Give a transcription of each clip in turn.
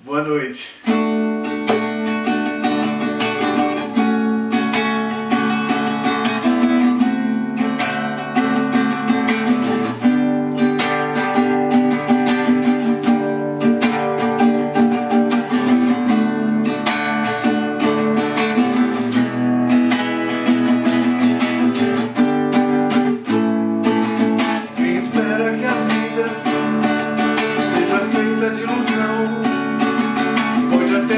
Boa noite. De ilusão, pode até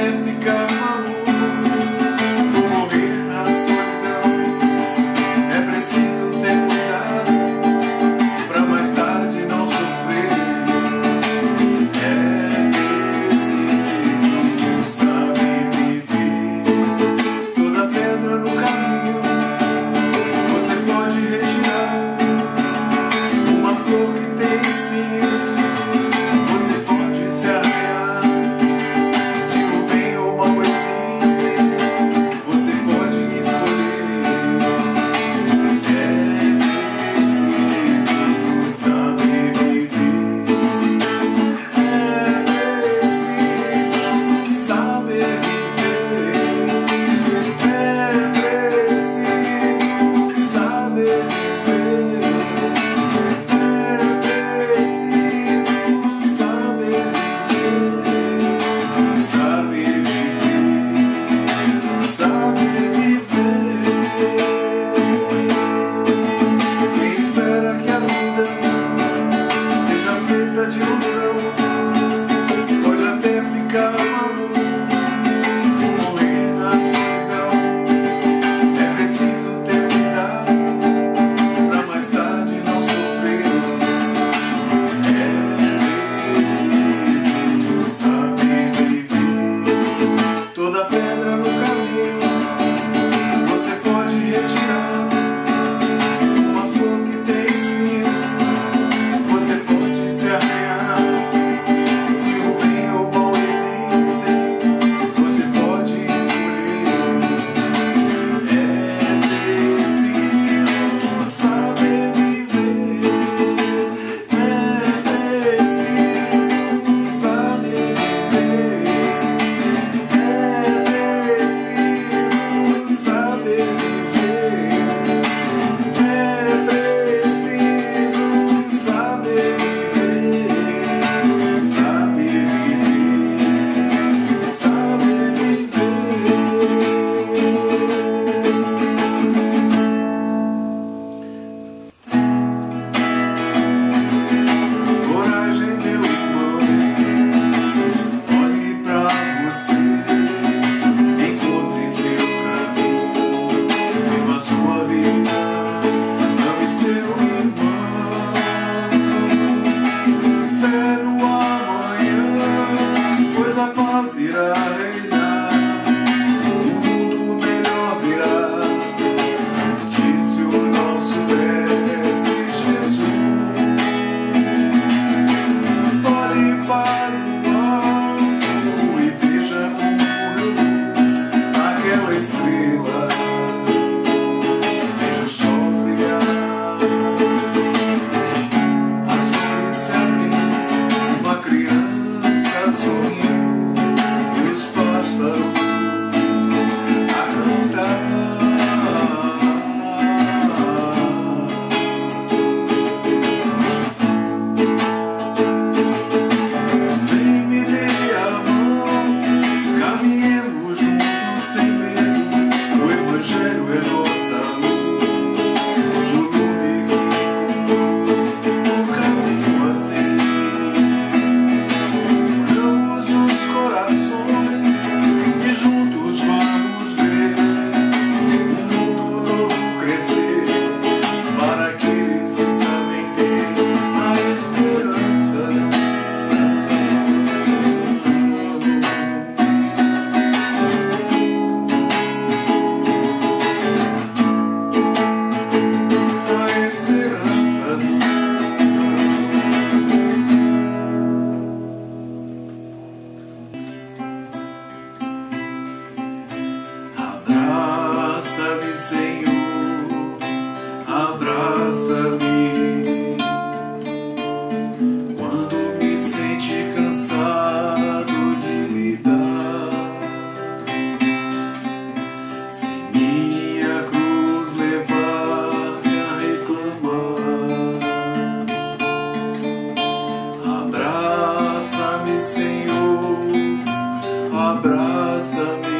abraça-me.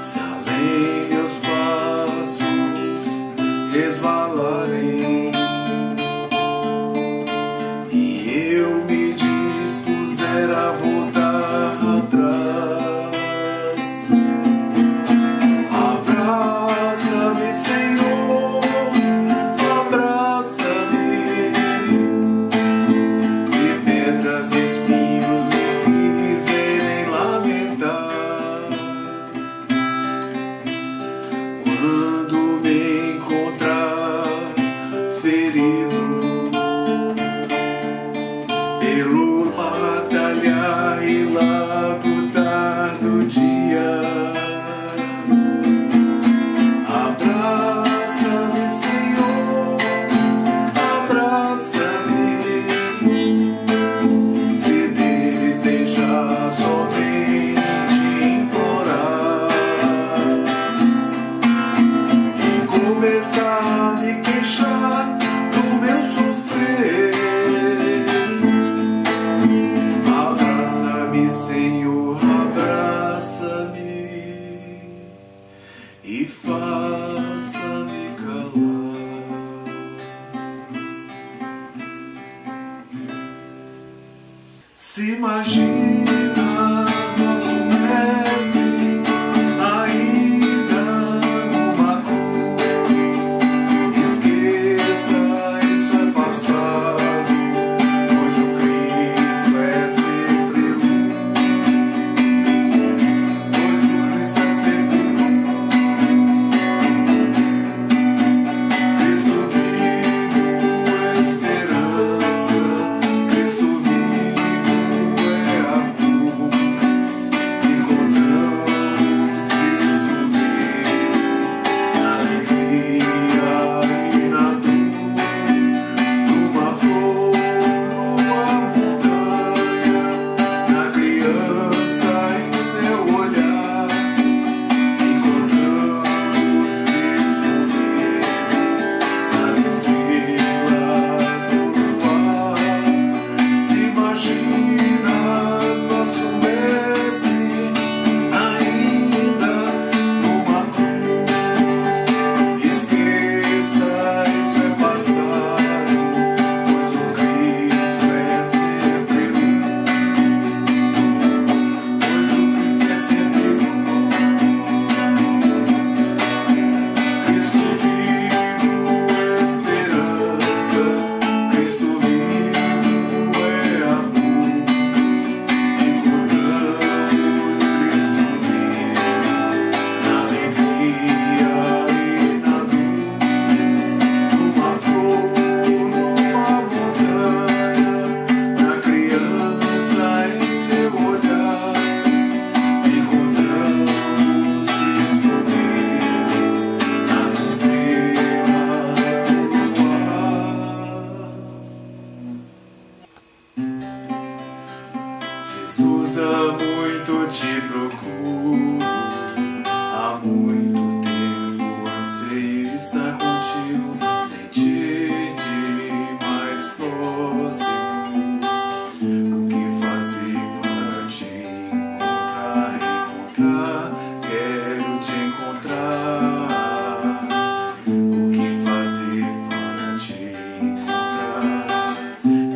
Se além meus passos resvalarem e eu me dispuser a voltar atrás, abraça-me, Senhor, abraça-me. Se pedras e espinhos me fizerem lamentar, quando me encontrar ferido pelo batalhar e labutar do dia, abraça-me, Senhor, abraça-me. Se desejar somente implorar e começar a me queixar do meu sofrer, abraça-me, Senhor, abraça-me e faça-me calar. Se imaginas nosso mestre ainda numa cruz, esqueça, isso é passado, pois o Cristo é sempre luz. Pois o Cristo é sempre luz. Cristo vivo, esperança. Cristo vivo é amor. Encontramos Cristo vivo na alegria e na dor, numa flor, numa montanha, na criança em seu olhar. Encontramos Cristo vivo nas estrelas do luar. Se imaginas nosso mestre ainda numa cruz, esqueça, isso é passado, pois o Cristo é sempre luz. Pois o Cristo é sempre luz. Cristo vivo, esperança. Cristo vivo é amor. Encontramos Cristo vivo na alegria e na dor, numa flor, numa montanha, na criança em seu olhar. Encontramos Cristo vivo nas estrelas do luar. Jesus, há muito te procuro, há muito tempo anseio estar contigo, sentir-te mais próximo. O que fazer para te encontrar? Quero te encontrar. O que fazer para te encontrar?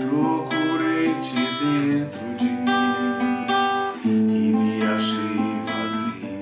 Procurei-te dentro de mim e me achei vazio.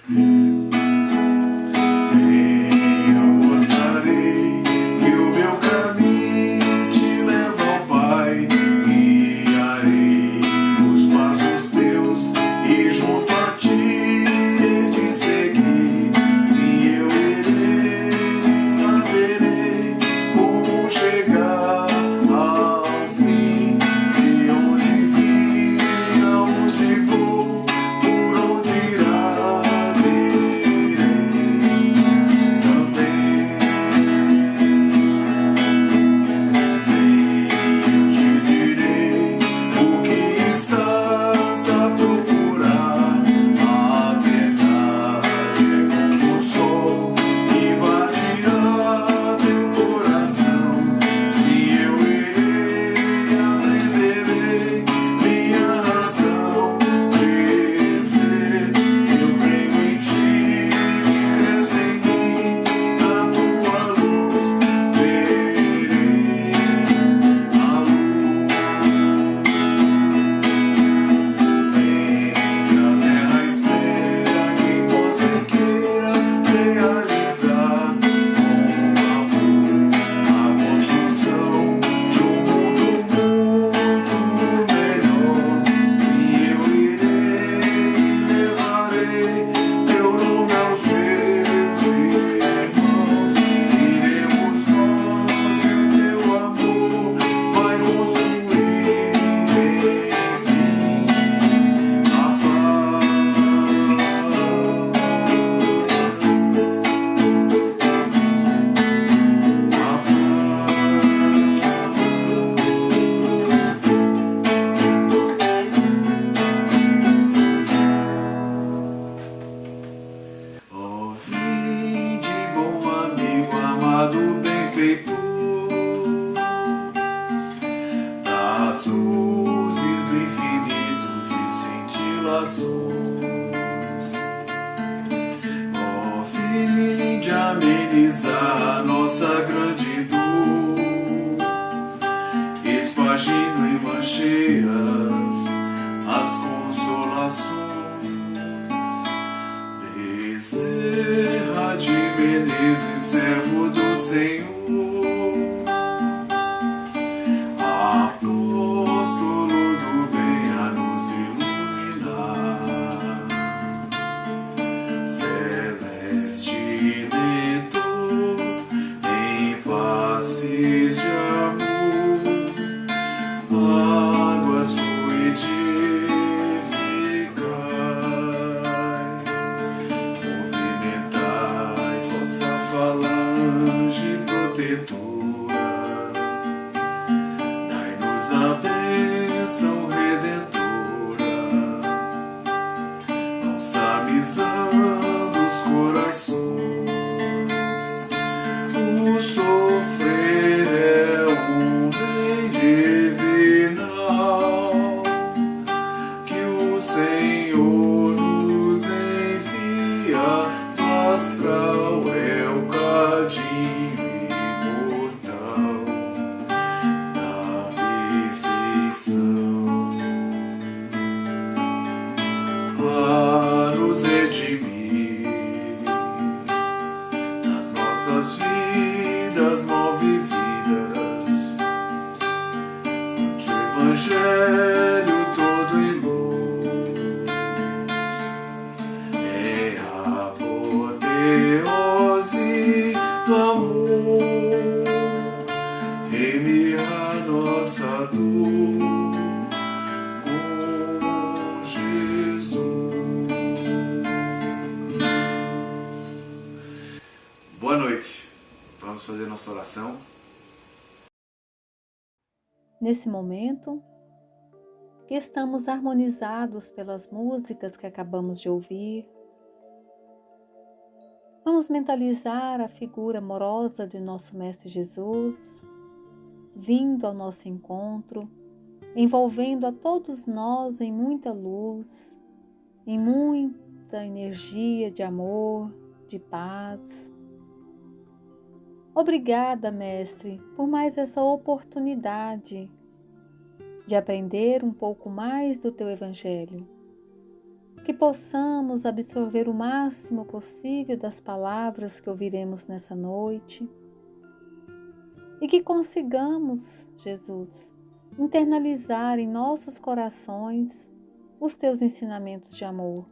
Eu mostrarei que o meu caminho te leva ao Pai. Guiarei os passos teus e junto a ti hei de seguir. Sim, eu irei, saberei como chegar ao fim. De onde vim, aonde vou, por onde irás, irei também. Vem, eu te direi o que estás a procurar. A verdade é como o sol, invadirá teu coração. Se eu irei, aprenderei minha razão de ser. Eu creio em ti, crês em mim, na tua luz verei a luz. Vem que a terra espera quem você queira realizar com amor a construção de um mundo muito melhor. Se eu irei, levarei teu nome aos meus irmãos. Iremos nós e o teu amor vai construir, enfim, a paz. Ó, vinde, bom amigo, amado benfeitor, das luzes do infinito de cintilações. Ó, vinde amenizar a nossa grande dor, espargindo em mancheias as consolações. Bezerra de Menezes, servo do Senhor, apóstolo do bem a nos iluminar, celeste mentor em passes de amor, águas fluidificais, movimentai vossa falange protetora, dai-nos a bênção redentora, balsamizando os corações. O sofrer é um bem divinal que o Senhor nos envia, do astral é o cadinho imortal da perfeição, a nos redimir das nossas vidas mal vividas, onde o Evangelho todo em luz é a apoteose do amor, remir a nossa dor com Jesus. Boa noite. Vamos fazer nossa oração. Nesse momento, que estamos harmonizados pelas músicas que acabamos de ouvir, vamos mentalizar a figura amorosa de nosso Mestre Jesus, vindo ao nosso encontro, envolvendo a todos nós em muita luz, em muita energia de amor, de paz. Obrigada, Mestre, por mais essa oportunidade de aprender um pouco mais do Teu Evangelho. que possamos absorver o máximo possível das palavras que ouviremos nessa noite e que consigamos, Jesus, internalizar em nossos corações os teus ensinamentos de amor.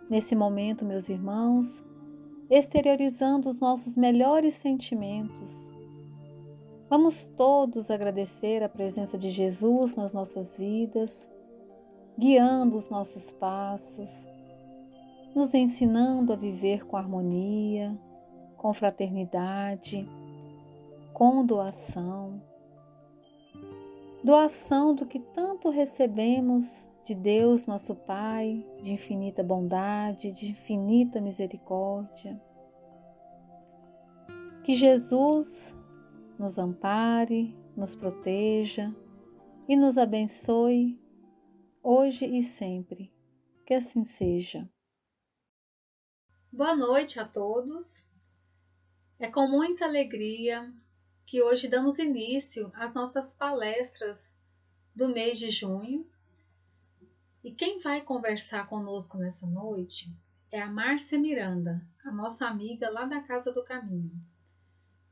Nesse momento, meus irmãos, exteriorizando os nossos melhores sentimentos, vamos todos agradecer a presença de Jesus nas nossas vidas, guiando os nossos passos, nos ensinando a viver com harmonia, com fraternidade, com doação. Doação do que tanto recebemos de Deus, nosso Pai, de infinita bondade, de infinita misericórdia. Que Jesus nos ampare, nos proteja e nos abençoe hoje e sempre. Que assim seja. Boa noite a todos. É com muita alegria que hoje damos início às nossas palestras do mês de junho. E quem vai conversar conosco nessa noite é a Márcia Miranda, a nossa amiga lá da Casa do Caminho.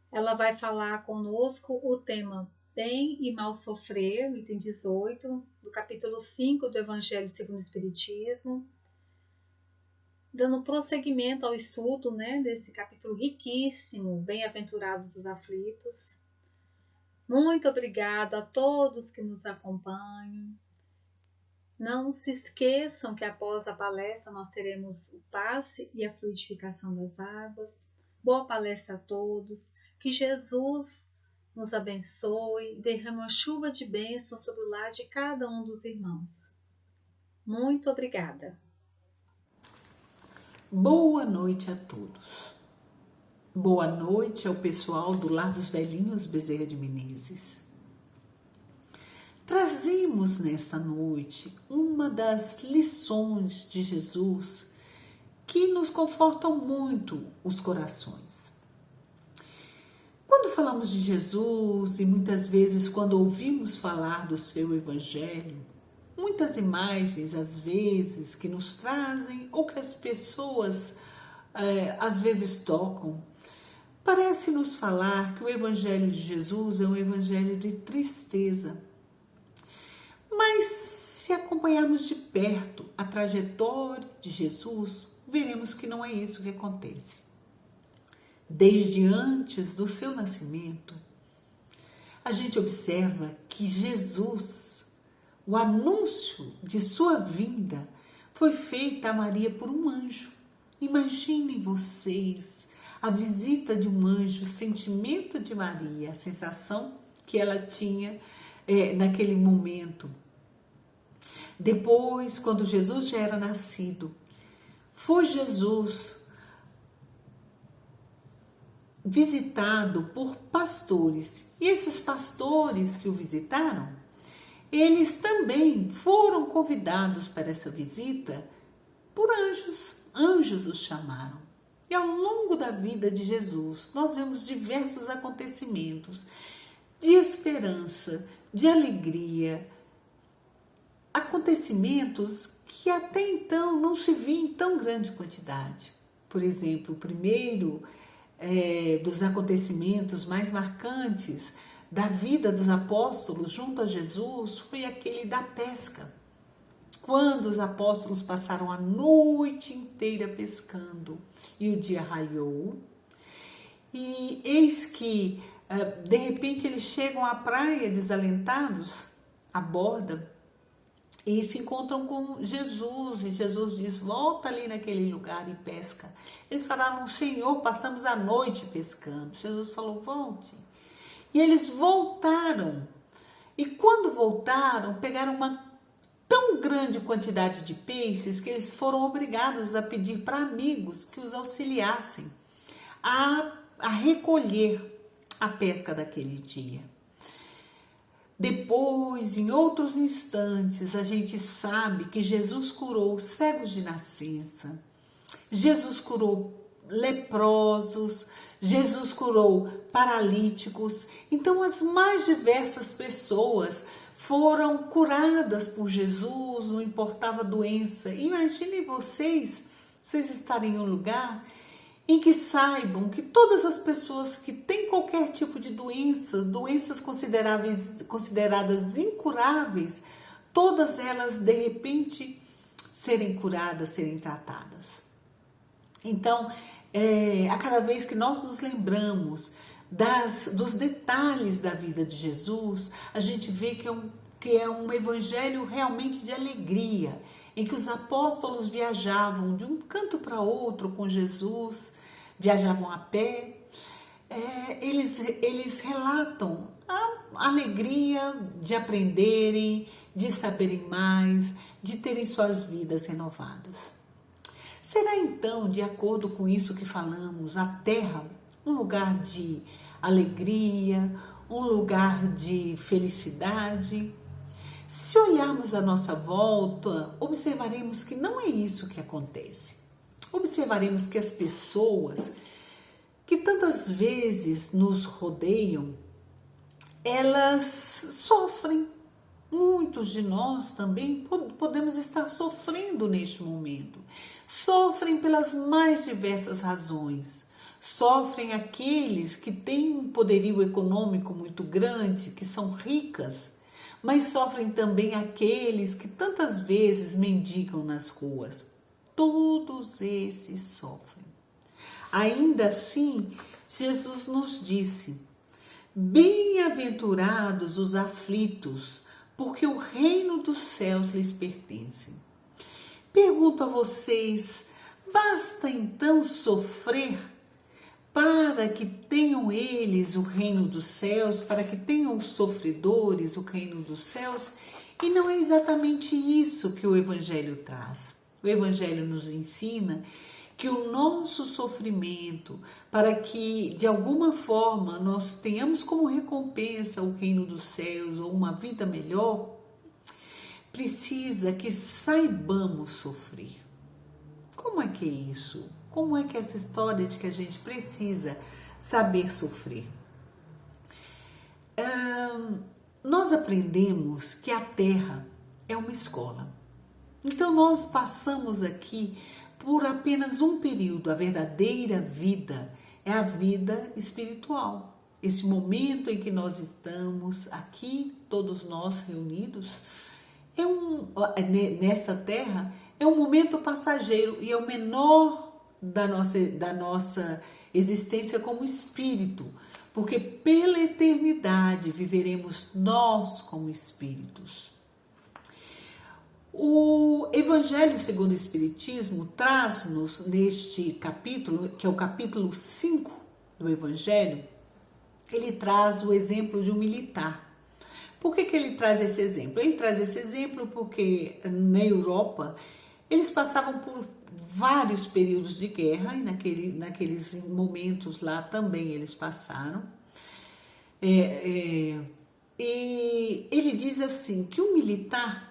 Ela vai falar conosco o tema Bem e Mal Sofrer, item 18, do capítulo 5 do Evangelho segundo o Espiritismo, dando prosseguimento ao estudo desse capítulo riquíssimo, Bem-aventurados os aflitos. Muito obrigada a todos que nos acompanham. Não se esqueçam que após a palestra nós teremos o passe e a fluidificação das águas. Boa palestra a todos. Que Jesus nos abençoe, derrame uma chuva de bênçãos sobre o lar de cada um dos irmãos. Muito obrigada. Boa noite a todos. Boa noite ao pessoal do Lar dos Velhinhos Bezerra de Menezes. Trazemos nesta noite uma das lições de Jesus que nos confortam muito os corações. Quando falamos de Jesus e muitas vezes quando ouvimos falar do seu Evangelho, muitas imagens às vezes que nos trazem ou que as pessoas às vezes tocam, parece nos falar que o Evangelho de Jesus é um Evangelho de tristeza. Mas se acompanharmos de perto a trajetória de Jesus, veremos que não é isso que acontece. Desde antes do seu nascimento, a gente observa que Jesus, o anúncio de sua vinda, foi feito a Maria por um anjo. Imaginem vocês a visita de um anjo, o sentimento de Maria, a sensação que ela tinha naquele momento. Depois, quando Jesus já era nascido, foi Jesus visitado por pastores. E esses pastores que o visitaram, eles também foram convidados para essa visita por anjos. Anjos os chamaram. E ao longo da vida de Jesus, nós vemos diversos acontecimentos de esperança, de alegria, acontecimentos que até então não se via em tão grande quantidade. Por exemplo, o primeiro dos acontecimentos mais marcantes da vida dos apóstolos junto a Jesus foi aquele da pesca. Quando os apóstolos passaram a noite inteira pescando e o dia raiou, e eis que de repente eles chegam à praia desalentados, abordam e se encontram com Jesus, e Jesus diz: volta ali naquele lugar e pesca. Eles falaram: Senhor, passamos a noite pescando. Jesus falou: volte. E eles voltaram, e quando voltaram, pegaram uma tão grande quantidade de peixes que eles foram obrigados a pedir para amigos que os auxiliassem a recolher a pesca daquele dia. Depois, em outros instantes, a gente sabe que Jesus curou cegos de nascença, Jesus curou leprosos, Jesus curou paralíticos. Então, as mais diversas pessoas foram curadas por Jesus, não importava a doença. Imaginem vocês estarem em um lugar em que saibam que todas as pessoas que têm qualquer tipo de doença, doenças consideradas incuráveis, todas elas de repente serem curadas, serem tratadas. Então, a cada vez que nós nos lembramos dos detalhes da vida de Jesus, a gente vê que é um evangelho realmente de alegria, em que os apóstolos viajavam de um canto para outro com Jesus, viajavam a pé. Eles relatam a alegria de aprenderem, de saberem mais, de terem suas vidas renovadas. Será então, de acordo com isso que falamos, a Terra um lugar de alegria, um lugar de felicidade? Se olharmos à nossa volta, observaremos que não é isso que acontece. Observaremos que as pessoas que tantas vezes nos rodeiam, elas sofrem. Muitos de nós também podemos estar sofrendo neste momento. Sofrem pelas mais diversas razões. Sofrem aqueles que têm um poderio econômico muito grande, que são ricas, mas sofrem também aqueles que tantas vezes mendigam nas ruas. Todos esses sofrem. Ainda assim, Jesus nos disse: bem-aventurados os aflitos, porque o reino dos céus lhes pertence. Pergunto a vocês, basta então sofrer para que tenham eles o reino dos céus, para que tenham os sofredores o reino dos céus? E não é exatamente isso que o Evangelho traz. O Evangelho nos ensina que o nosso sofrimento, para que de alguma forma nós tenhamos como recompensa o reino dos céus ou uma vida melhor, precisa que saibamos sofrer. Como é que é isso? Como é que é essa história de que a gente precisa saber sofrer? Nós aprendemos que a Terra é uma escola. Então nós passamos aqui por apenas um período. A verdadeira vida é a vida espiritual. Esse momento em que nós estamos aqui, todos nós reunidos, nessa terra, é um momento passageiro e é o menor da nossa existência como espírito, porque pela eternidade viveremos nós como espíritos. O Evangelho segundo o Espiritismo traz-nos neste capítulo, que é o capítulo 5 do Evangelho, ele traz o exemplo de um militar. Por que ele traz esse exemplo? Ele traz esse exemplo porque na Europa eles passavam por vários períodos de guerra e naqueles momentos lá também eles passaram. E ele diz assim que o militar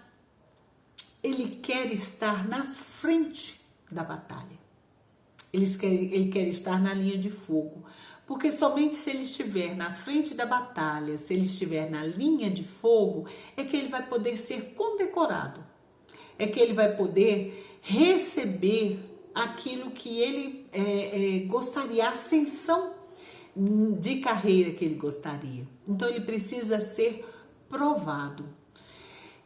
ele quer estar na frente da batalha. Ele quer estar na linha de fogo. Porque somente se ele estiver na frente da batalha, se ele estiver na linha de fogo, é que ele vai poder ser condecorado. É que ele vai poder receber aquilo que ele gostaria, a ascensão de carreira que ele gostaria. Então ele precisa ser provado.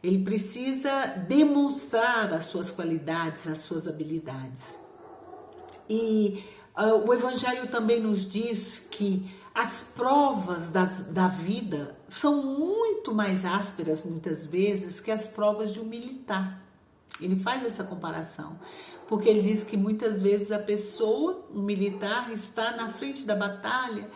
Ele precisa demonstrar as suas qualidades, as suas habilidades. E o Evangelho também nos diz que as provas da vida são muito mais ásperas, muitas vezes, que as provas de um militar. Ele faz essa comparação, porque ele diz que muitas vezes a pessoa, um militar, está na frente da batalha,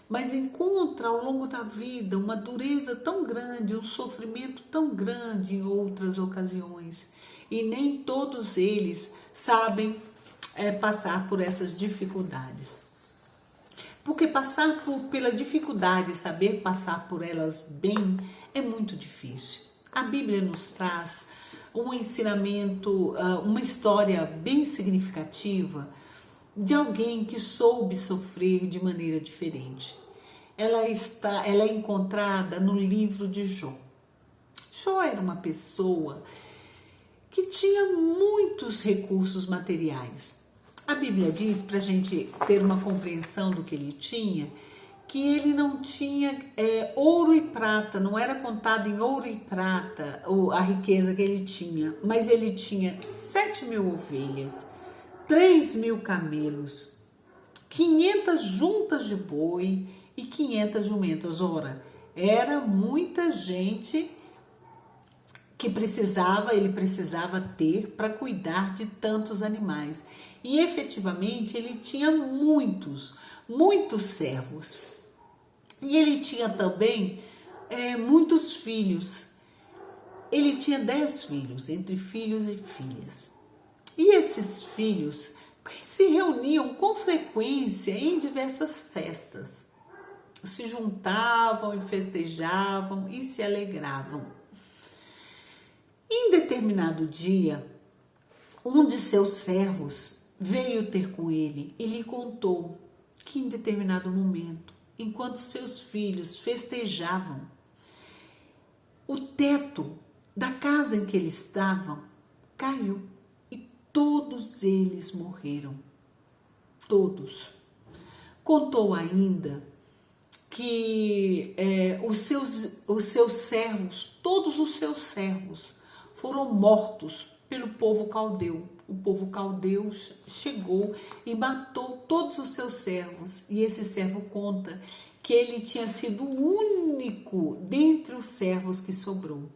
mas encontra ao longo da vida uma dureza tão grande, um sofrimento tão grande em outras ocasiões. E nem todos eles sabem passar por essas dificuldades. Porque passar pela dificuldade, saber passar por elas bem, é muito difícil. A Bíblia nos traz um ensinamento, uma história bem significativa de alguém que soube sofrer de maneira diferente. Ela é encontrada no livro de Jó. Jó era uma pessoa que tinha muitos recursos materiais. A Bíblia diz, para a gente ter uma compreensão do que ele tinha, que ele não tinha ouro e prata, não era contado em ouro e prata a riqueza que ele tinha, mas ele tinha 7.000 ovelhas, 3.000 camelos, 500 juntas de boi e 500 jumentas. Ora, era muita gente que ele precisava ter para cuidar de tantos animais. E efetivamente ele tinha muitos servos. E ele tinha também muitos filhos. Ele tinha 10 filhos, entre filhos e filhas. E esses filhos se reuniam com frequência em diversas festas. Se juntavam e festejavam e se alegravam. Em determinado dia, um de seus servos veio ter com ele e lhe contou que em determinado momento, enquanto seus filhos festejavam, o teto da casa em que eles estavam caiu e todos eles morreram. Todos. Contou ainda que os seus servos, todos os seus servos, foram mortos pelo povo caldeu. O povo caldeu chegou e matou todos os seus servos. E esse servo conta que ele tinha sido o único dentre os servos que sobrou.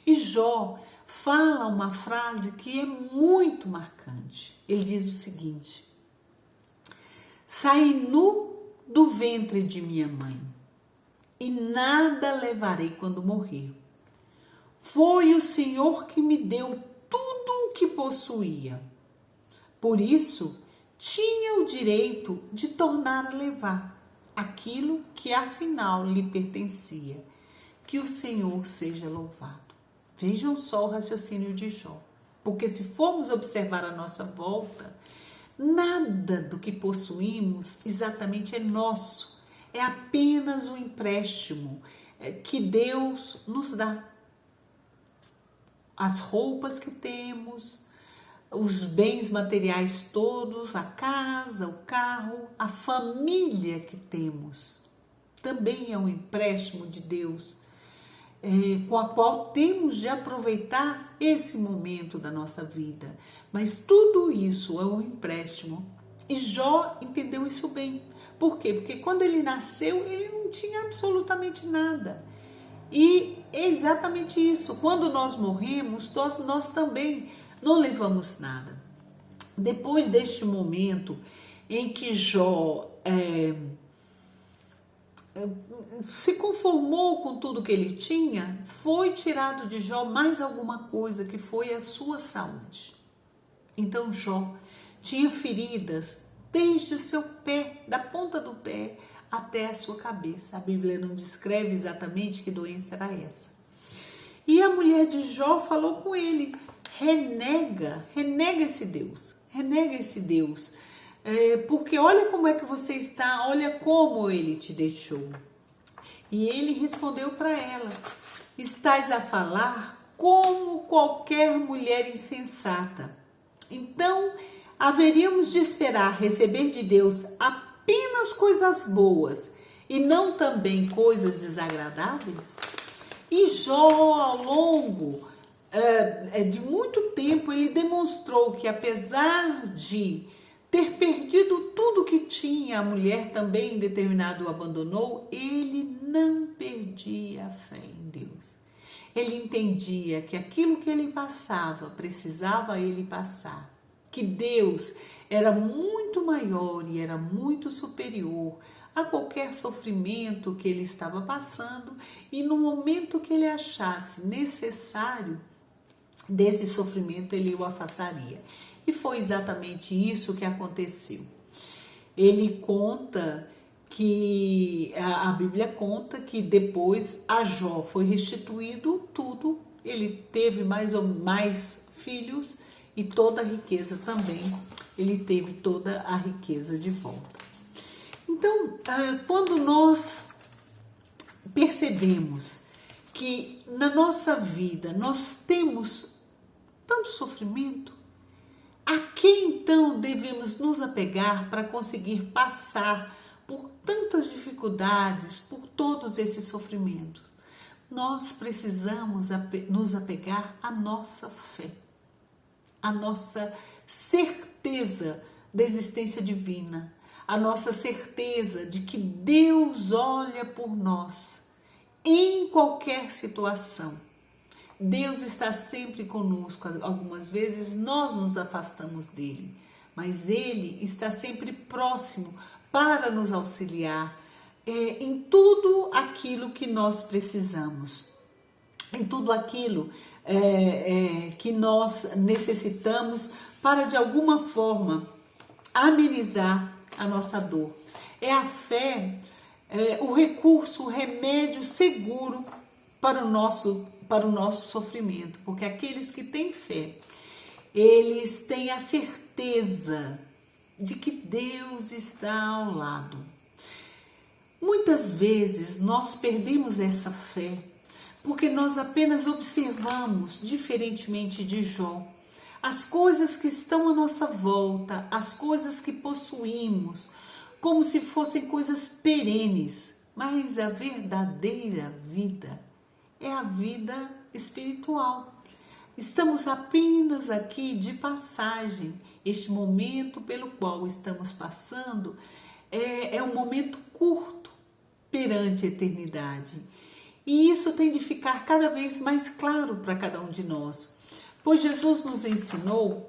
E Jó fala uma frase que é muito marcante. Ele diz o seguinte: saí nu do ventre de minha mãe, e nada levarei quando morrer. Foi o Senhor que me deu tudo o que possuía. Por isso, tinha o direito de tornar a levar aquilo que afinal lhe pertencia. Que o Senhor seja louvado. Vejam só o raciocínio de Jó. Porque se formos observar a nossa volta, nada do que possuímos exatamente é nosso. É apenas um empréstimo que Deus nos dá. As roupas que temos, os bens materiais todos, a casa, o carro, a família que temos, também é um empréstimo de Deus, com a qual temos de aproveitar esse momento da nossa vida. Mas tudo isso é um empréstimo. E Jó entendeu isso bem. Por quê? Porque quando ele nasceu, ele não tinha absolutamente nada. E é exatamente isso. Quando nós morremos, nós também não levamos nada. Depois deste momento em que Jó se conformou com tudo que ele tinha, foi tirado de Jó mais alguma coisa, que foi a sua saúde. Então Jó tinha feridas desde o seu pé, da ponta do pé até a sua cabeça. A Bíblia não descreve exatamente que doença era essa. E a mulher de Jó falou com ele: renega esse Deus, porque olha como é que você está, olha como ele te deixou. E ele respondeu para ela: estás a falar como qualquer mulher insensata. Então, haveríamos de esperar receber de Deus apenas coisas boas e não também coisas desagradáveis? E Jó, ao longo de muito tempo, ele demonstrou que, apesar de ter perdido tudo que tinha, a mulher também em determinado o abandonou, ele não perdia a fé em Deus. Ele entendia que aquilo que ele passava, precisava ele passar, que Deus era muito maior e era muito superior a qualquer sofrimento que ele estava passando, e no momento que ele achasse necessário desse sofrimento, ele o afastaria. E foi exatamente isso que aconteceu. Ele conta que, a Bíblia conta que depois a Jó foi restituído tudo, ele teve mais filhos e toda a riqueza também, ele teve toda a riqueza de volta. Então, quando nós percebemos que na nossa vida nós temos tanto sofrimento, a quem então devemos nos apegar para conseguir passar por tantas dificuldades, por todos esses sofrimentos? Nós precisamos nos apegar à nossa fé, à nossa certeza da existência divina, a nossa certeza de que Deus olha por nós em qualquer situação. Deus está sempre conosco. Algumas vezes nós nos afastamos dele, mas ele está sempre próximo para nos auxiliar em tudo aquilo que nós precisamos, em tudo aquilo que nós necessitamos para de alguma forma amenizar a nossa dor. É a fé, o recurso, o remédio seguro para o nosso sofrimento, porque aqueles que têm fé, eles têm a certeza de que Deus está ao lado. Muitas vezes nós perdemos essa fé porque nós apenas observamos, diferentemente de Jó, as coisas que estão à nossa volta, as coisas que possuímos, como se fossem coisas perenes, mas a verdadeira vida é a vida espiritual. Estamos apenas aqui de passagem. Este momento pelo qual estamos passando é um momento curto perante a eternidade. E isso tem de ficar cada vez mais claro para cada um de nós. Pois Jesus nos ensinou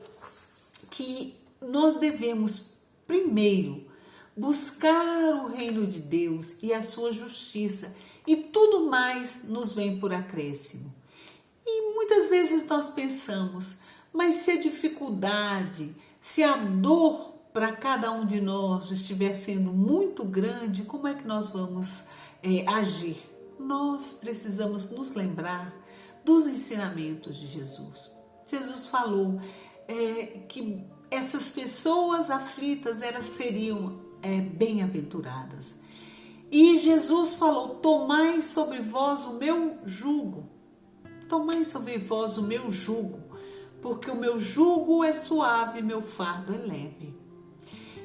que nós devemos primeiro buscar o reino de Deus e a sua justiça, e tudo mais nos vem por acréscimo. E muitas vezes nós pensamos, mas se a dificuldade, se a dor para cada um de nós estiver sendo muito grande, como é que nós vamos agir? Nós precisamos nos lembrar dos ensinamentos de Jesus. Jesus falou que essas pessoas aflitas seriam bem-aventuradas. E Jesus falou: tomai sobre vós o meu jugo. Tomai sobre vós o meu jugo, porque o meu jugo é suave e meu fardo é leve.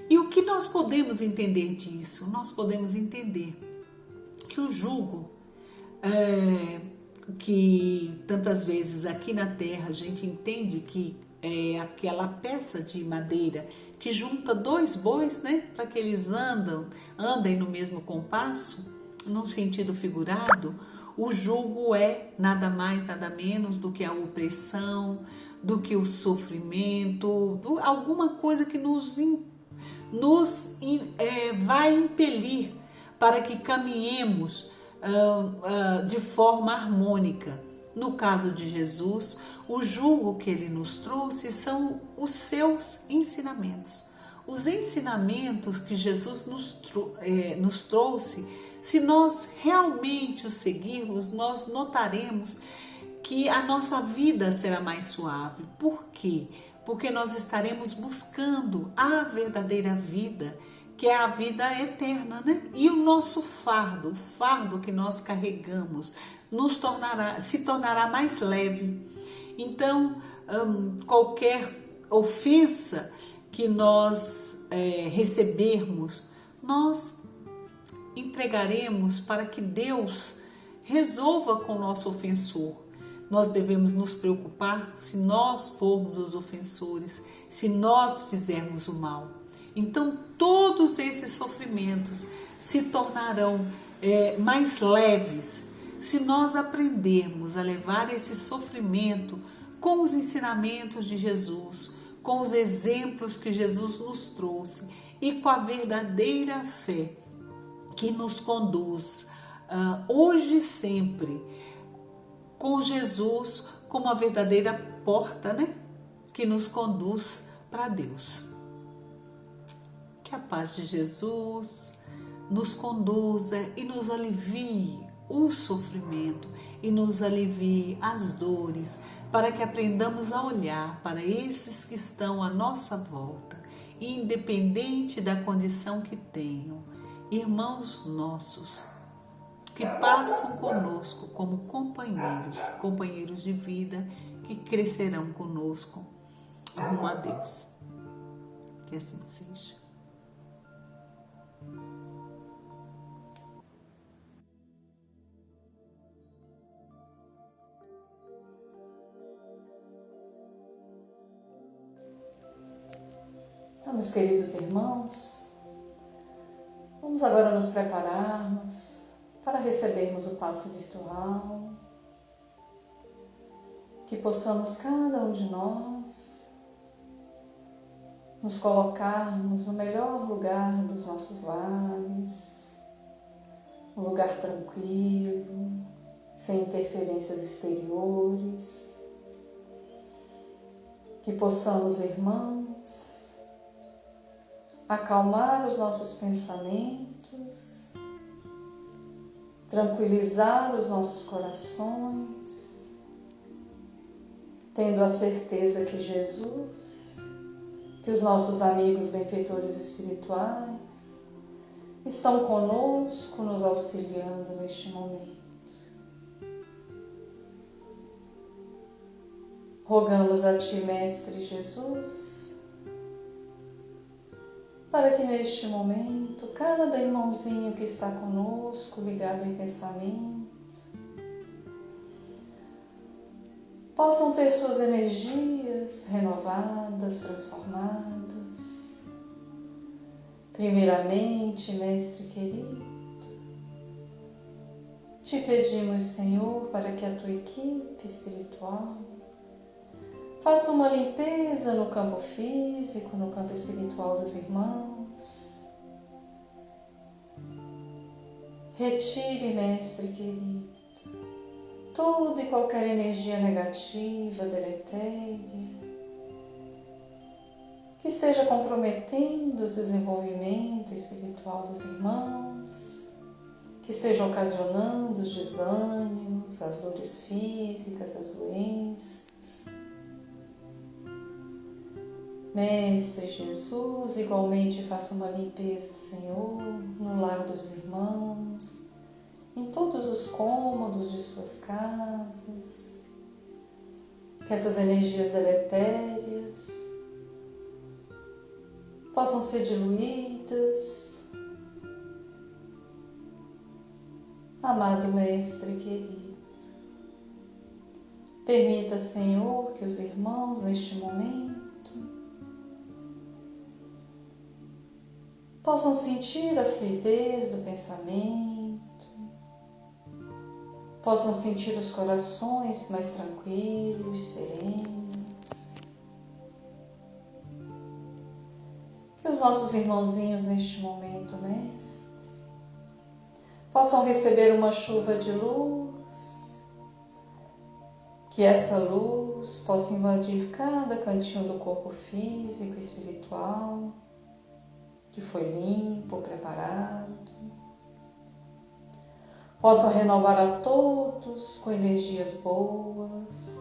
E o que nós podemos entender disso? Nós podemos entender que o jugo, que tantas vezes aqui na terra a gente entende que é aquela peça de madeira que junta dois bois, né, para que eles andem no mesmo compasso, num sentido figurado. O jugo é nada mais, nada menos do que a opressão, do que o sofrimento, alguma coisa que vai impelir para que caminhemos de forma harmônica. No caso de Jesus, o jugo que ele nos trouxe são os seus ensinamentos. Os ensinamentos que Jesus nos trouxe, se nós realmente os seguirmos, nós notaremos que a nossa vida será mais suave. Por quê? Porque nós estaremos buscando a verdadeira vida, que é a vida eterna, né? E o nosso fardo, o fardo que nós carregamos, se tornará mais leve. Então, qualquer ofensa que nós recebermos, nós entregaremos para que Deus resolva com o nosso ofensor. Nós devemos nos preocupar se nós formos os ofensores, se nós fizermos o mal. Então, todos esses sofrimentos se tornarão mais leves se nós aprendermos a levar esse sofrimento com os ensinamentos de Jesus, com os exemplos que Jesus nos trouxe e com a verdadeira fé que nos conduz hoje e sempre, com Jesus como a verdadeira porta, né, que nos conduz para Deus. Que a paz de Jesus nos conduza e nos alivie o sofrimento e nos alivie as dores, para que aprendamos a olhar para esses que estão à nossa volta, independente da condição que tenham, irmãos nossos, que passam conosco como companheiros de vida que crescerão conosco rumo a Deus. Que assim seja. Então, meus queridos irmãos, vamos agora nos prepararmos para recebermos o passe virtual, que possamos cada um de nós nos colocarmos no melhor lugar dos nossos lares, um lugar tranquilo, sem interferências exteriores, que possamos, irmãos, acalmar os nossos pensamentos, tranquilizar os nossos corações, tendo a certeza que Jesus, que os nossos amigos benfeitores espirituais estão conosco, nos auxiliando neste momento. Rogamos a Ti, Mestre Jesus, para que neste momento cada irmãozinho que está conosco, ligado em pensamento, possam ter suas energias renovadas, transformadas. Primeiramente, Mestre querido, te pedimos, Senhor, para que a Tua equipe espiritual faça uma limpeza no campo físico, no campo espiritual dos irmãos. Retire, Mestre querido, toda e qualquer energia negativa, deletéria, que esteja comprometendo o desenvolvimento espiritual dos irmãos, que esteja ocasionando os desânimos, as dores físicas, as doenças. Mestre Jesus, igualmente faça uma limpeza, Senhor, no lar dos irmãos, em todos os cômodos de suas casas, que essas energias deletérias possam ser diluídas. Amado Mestre querido, permita, Senhor, que os irmãos neste momento possam sentir a fluidez do pensamento, possam sentir os corações mais tranquilos, serenos. Que os nossos irmãozinhos neste momento, Mestre, possam receber uma chuva de luz, que essa luz possa invadir cada cantinho do corpo físico e espiritual, que foi limpo, preparado, possa renovar a todos com energias boas,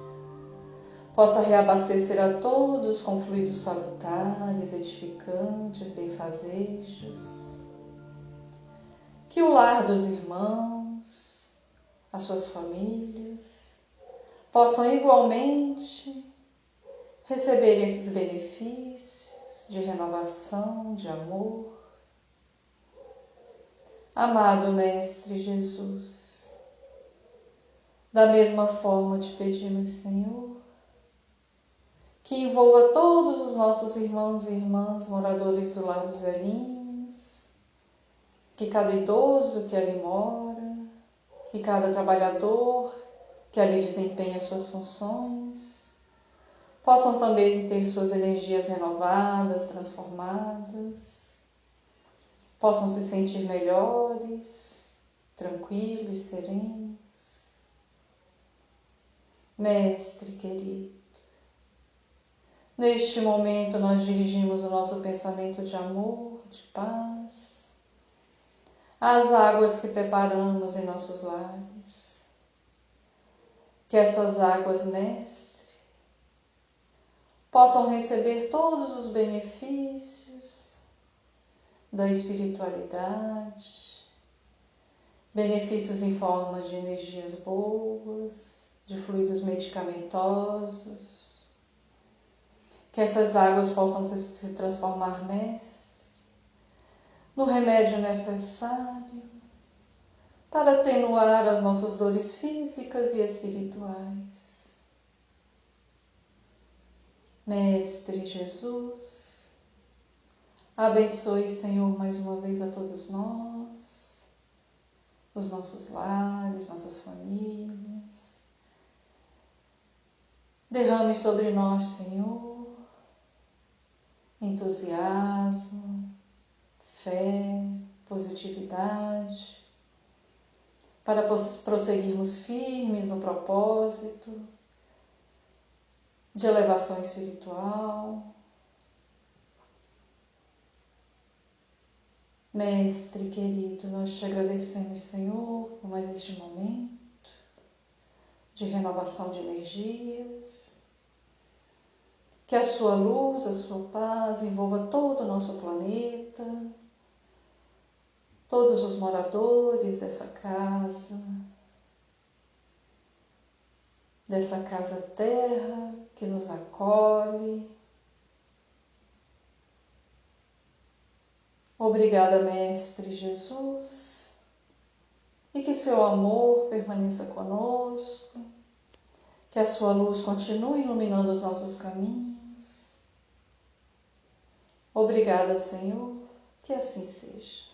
possa reabastecer a todos com fluidos salutares, edificantes, benfazejos, que o lar dos irmãos, as suas famílias, possam igualmente receber esses benefícios de renovação, de amor. Amado Mestre Jesus, da mesma forma te pedimos, Senhor, que envolva todos os nossos irmãos e irmãs moradores do lar dos velhinhos, que cada idoso que ali mora, que cada trabalhador que ali desempenha suas funções, possam também ter suas energias renovadas, transformadas, possam se sentir melhores, tranquilos, serenos. Mestre querido, neste momento nós dirigimos o nosso pensamento de amor, de paz, às águas que preparamos em nossos lares. Que essas águas, Mestre, possam receber todos os benefícios da espiritualidade, benefícios em forma de energias boas, de fluidos medicamentosos, que essas águas possam se transformar, Mestre, no remédio necessário para atenuar as nossas dores físicas e espirituais. Mestre Jesus, abençoe, Senhor, mais uma vez a todos nós, os nossos lares, nossas famílias. Derrame sobre nós, Senhor, entusiasmo, fé, positividade, para prosseguirmos firmes no propósito de elevação espiritual. Mestre querido, nós te agradecemos, Senhor, por mais este momento de renovação de energias. Que a sua luz, a sua paz envolva todo o nosso planeta, todos os moradores dessa casa terra que nos acolhe. Obrigada, Mestre Jesus, e que seu amor permaneça conosco, que a sua luz continue iluminando os nossos caminhos. Obrigada, Senhor, que assim seja.